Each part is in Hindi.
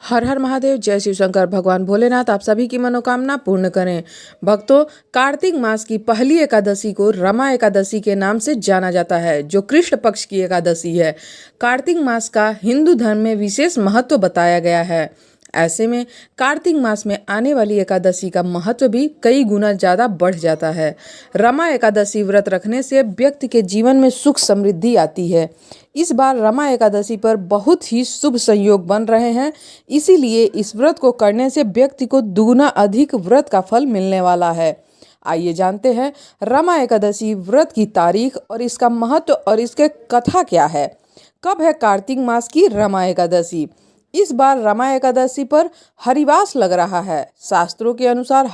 हर हर महादेव, जय शिव शंकर। भगवान भोलेनाथ आप सभी की मनोकामना पूर्ण करें। भक्तों, कार्तिक मास की पहली एकादशी को रमा एकादशी के नाम से जाना जाता है, जो कृष्ण पक्ष की एकादशी है। कार्तिक मास का हिंदू धर्म में विशेष महत्व बताया गया है। ऐसे में कार्तिक मास में आने वाली एकादशी का महत्व भी कई गुना ज़्यादा बढ़ जाता है। रमा एकादशी व्रत रखने से व्यक्ति के जीवन में सुख समृद्धि आती है। इस बार रमा एकादशी पर बहुत ही शुभ संयोग बन रहे हैं, इसीलिए इस व्रत को करने से व्यक्ति को दुगुना अधिक व्रत का फल मिलने वाला है। आइए जानते हैं रमा एकादशी व्रत की तारीख और इसका महत्व और इसके कथा क्या है। कब है कार्तिक मास की रमा एकादशी? इस बार रमा एकादशी पर हरिवास लग रहा है। शास्त्रों के अनुसार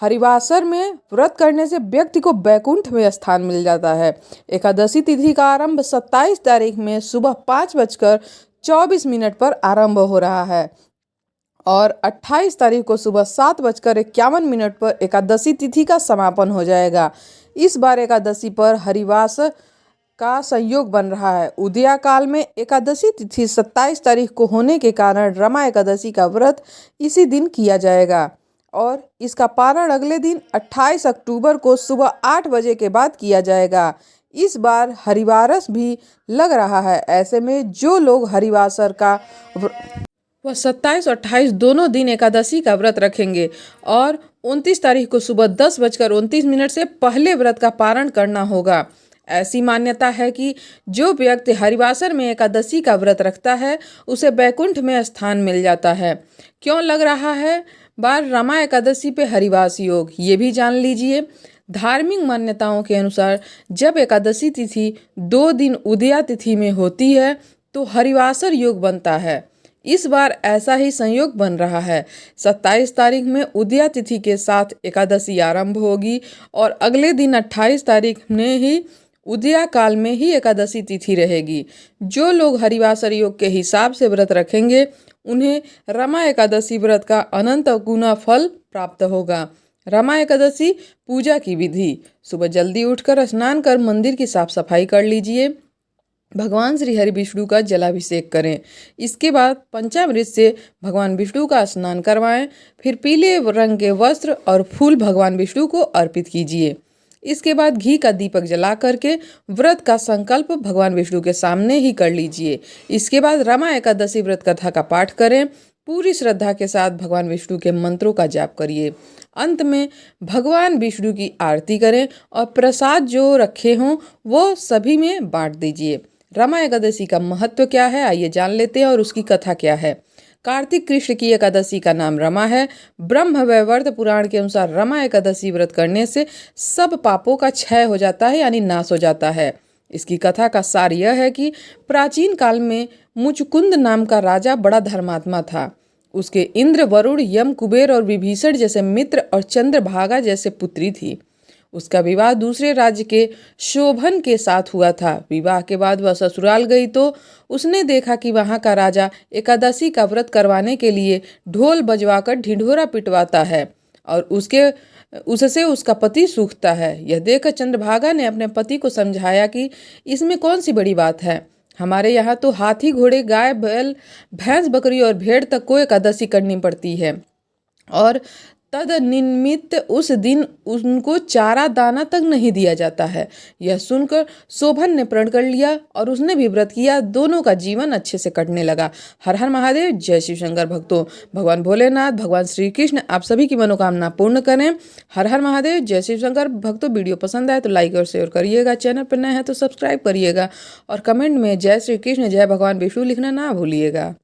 हरिवासर में व्रत करने से व्यक्ति को बैकुंठ में स्थान मिल जाता है। एकादशी तिथि का आरंभ 27 तारीख में सुबह 5:24 पर आरंभ हो रहा है और 28 तारीख को सुबह 7:51 पर एकादशी तिथि का समापन हो जाएगा। इस बार एकादशी पर हरिवास का संयोग बन रहा है। उदया काल में एकादशी तिथि 27 तारीख को होने के कारण रमा एकादशी का व्रत इसी दिन किया जाएगा और इसका पारण अगले दिन 28 अक्टूबर को सुबह 8 बजे के बाद किया जाएगा। इस बार हरिवारस भी लग रहा है। ऐसे में जो लोग हरिवासर का वह 27 और 28 दोनों दिन एकादशी का व्रत रखेंगे और 29 तारीख को सुबह 10:29 से पहले व्रत का पारण करना होगा। ऐसी मान्यता है कि जो व्यक्ति हरिवासर में एकादशी का व्रत रखता है उसे बैकुंठ में स्थान मिल जाता है। क्यों लग रहा है बार रमा एकादशी पे हरिवास योग, ये भी जान लीजिए। धार्मिक मान्यताओं के अनुसार जब एकादशी तिथि 2 दिन उदया तिथि में होती है तो हरिवासर योग बनता है। इस बार ऐसा ही संयोग बन रहा है। 27 तारीख में उदया तिथि के साथ एकादशी आरंभ होगी और अगले दिन 28 तारीख में ही उदया काल में ही एकादशी तिथि रहेगी। जो लोग हरिवासर योग के हिसाब से व्रत रखेंगे उन्हें रमा एकादशी व्रत का अनंत गुना फल प्राप्त होगा। रमा एकादशी पूजा की विधि: सुबह जल्दी उठकर स्नान कर मंदिर की साफ सफाई कर लीजिए। भगवान श्री हरि विष्णु का जलाभिषेक करें। इसके बाद पंचामृत से भगवान विष्णु का स्नान करवाएं। फिर पीले रंग के वस्त्र और फूल भगवान विष्णु को अर्पित कीजिए। इसके बाद घी का दीपक जला करके व्रत का संकल्प भगवान विष्णु के सामने ही कर लीजिए। इसके बाद रमा एकादशी व्रत कथा का पाठ करें। पूरी श्रद्धा के साथ भगवान विष्णु के मंत्रों का जाप करिए। अंत में भगवान विष्णु की आरती करें और प्रसाद जो रखे हों वो सभी में बांट दीजिए। रमा एकादशी का महत्व क्या है, आइए जान लेते हैं और उसकी कथा क्या है। कार्तिक कृष्ण की एकादशी का नाम रमा है। ब्रह्म वैवर्त पुराण के अनुसार रमा एकादशी व्रत करने से सब पापों का क्षय हो जाता है, यानी नाश हो जाता है। इसकी कथा का सार यह है कि प्राचीन काल में मुचकुंद नाम का राजा बड़ा धर्मात्मा था। उसके इंद्र, वरुण, यम, कुबेर और विभीषण जैसे मित्र और चंद्रभागा जैसे पुत्री थी। उसका विवाह दूसरे राज्य के शोभन के साथ हुआ था। विवाह के बाद वह ससुराल गई तो उसने देखा कि वहाँ का राजा एकादशी का व्रत करवाने के लिए ढोल बजवाकर ढिंढोरा पिटवाता है और उससे उसका पति सूखता है। यह देखकर चंद्रभागा ने अपने पति को समझाया कि इसमें कौन सी बड़ी बात है। हमारे यहाँ तो हाथी, घोड़े, गाय, बैल, भैंस, बकरी और भेड़ तक को एकादशी करनी पड़ती है और तद निमित्त उस दिन उनको चारा दाना तक नहीं दिया जाता है। यह सुनकर शोभन ने प्रण कर लिया और उसने भी व्रत किया। दोनों का जीवन अच्छे से कटने लगा। हर हर महादेव, जय शिव शंकर। भक्तों, भगवान भोलेनाथ, भगवान श्री कृष्ण आप सभी की मनोकामना पूर्ण करें। हर हर महादेव, जय शिव शंकर। भक्तों, वीडियो पसंद आए तो लाइक और शेयर करिएगा। चैनल पर नए हैं तो सब्सक्राइब करिएगा और कमेंट में जय श्री कृष्ण, जय भगवान विष्णु लिखना ना भूलिएगा।